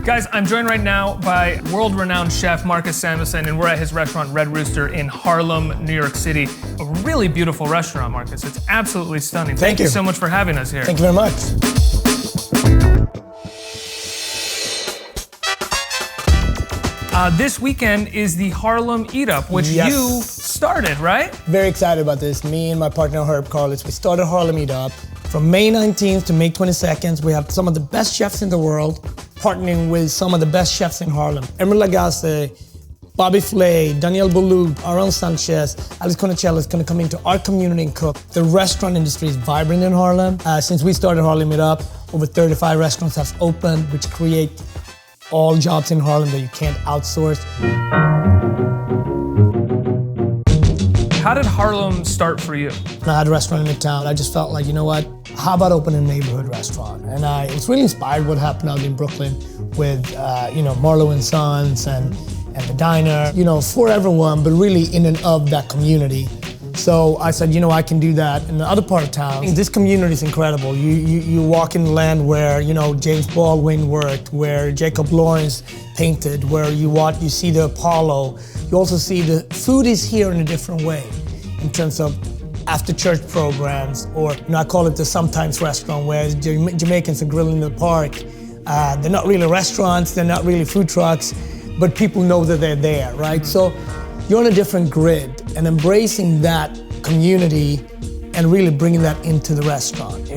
Guys, I'm joined right now by world-renowned chef Marcus Samuelsson, and we're at his restaurant, Red Rooster, in Harlem, New York City. A really beautiful restaurant, Marcus. It's absolutely stunning. Thank you so much for having us here. Thank you very much. This weekend is the Harlem Eat Up, which you started, right? Very excited about this. Me and my partner, Herb Carlos, we started Harlem Eat Up. From May 19th to May 22nd, we have some of the best chefs in the world partnering with some of the best chefs in Harlem. Emeril Lagasse, Bobby Flay, Daniel Boulou, Aaron Sanchez, Alex Conicello is going to come into our community and cook. The restaurant industry is vibrant in Harlem. Since we started Harlem Eat Up, over 35 restaurants have opened, which create all jobs in Harlem that you can't outsource. How did Harlem start for you? I had a restaurant in the town. I just felt like, you know what? How about opening a neighborhood restaurant? And I was really inspired what happened out in Brooklyn with, Marlowe and Sons and the diner, for everyone, but really in and of that community. So I said, I can do that in the other part of town. This community is incredible. You walk in land where, James Baldwin worked, where Jacob Lawrence painted, where you see the Apollo. You also see the food is here in a different way in terms of after church programs, or I call it the sometimes restaurant, where Jamaicans are grilling in the park. They're not really restaurants, they're not really food trucks, but people know that they're there, right? So you're on a different grid, and embracing that community and really bringing that into the restaurant.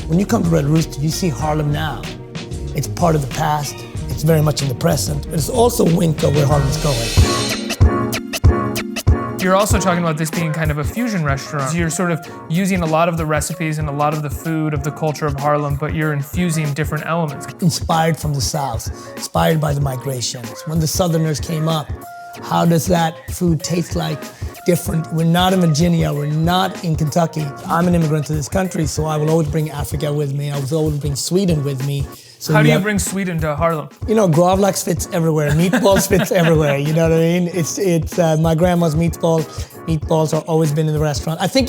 When you come to Red Rooster, you see Harlem now. It's part of the past, it's very much in the present, but it's also a wink of where Harlem's going. You're also talking about this being kind of a fusion restaurant. You're sort of using a lot of the recipes and a lot of the food of the culture of Harlem, but you're infusing different elements. Inspired from the South, inspired by the migrations. When the Southerners came up, how does that food taste like different? We're not in Virginia, we're not in Kentucky. I'm an immigrant to this country, so I will always bring Africa with me. I will always bring Sweden with me. So how do you bring Sweden to Harlem? Gravlax fits everywhere. Meatballs fits everywhere. You know what I mean? It's my grandma's meatballs. Meatballs have always been in the restaurant. I think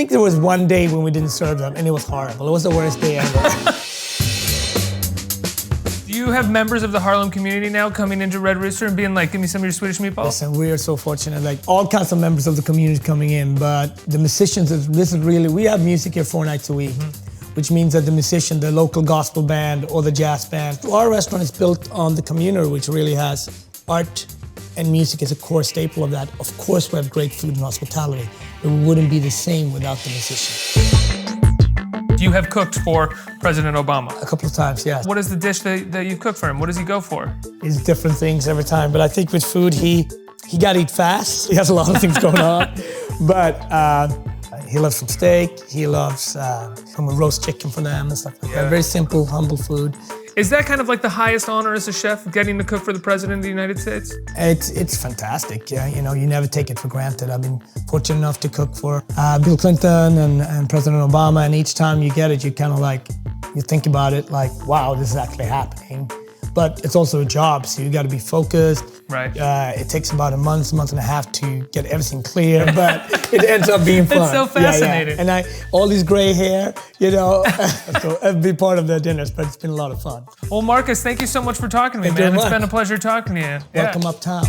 there was one day when we didn't serve them, and it was horrible. It was the worst day ever. Do you have members of the Harlem community now coming into Red Rooster and being like, give me some of your Swedish meatballs? Listen, we are so fortunate. Like all kinds of members of the community coming in, but the musicians, we have music here 4 nights a week. Which means that the musician, the local gospel band or the jazz band. Our restaurant is built on the community, which really has art and music as a core staple of that. Of course, we have great food and hospitality, but we wouldn't be the same without the musicians. You have cooked for President Obama? A couple of times, yes. What is the dish that you cook for him? What does he go for? It's different things every time, but I think with food, he got to eat fast. He has a lot of things going on, but he loves some steak. He loves some roast chicken for them and stuff like that. Very simple, humble food. Is that kind of like the highest honor as a chef, getting to cook for the President of the United States? It's fantastic. Yeah, you never take it for granted. I've been fortunate enough to cook for Bill Clinton and President Obama, and each time you get it, you kind of you think about it like, wow, this is actually happening. But it's also a job, so you got to be focused. Right. It takes about a month and a half to get everything clear, but it ends up being fun. It's so fascinating. Yeah. And all this gray hair, so I'd be part of the dinners, but it's been a lot of fun. Well, Marcus, thank you so much for talking to me, man. It's been a pleasure talking to you. Welcome uptown.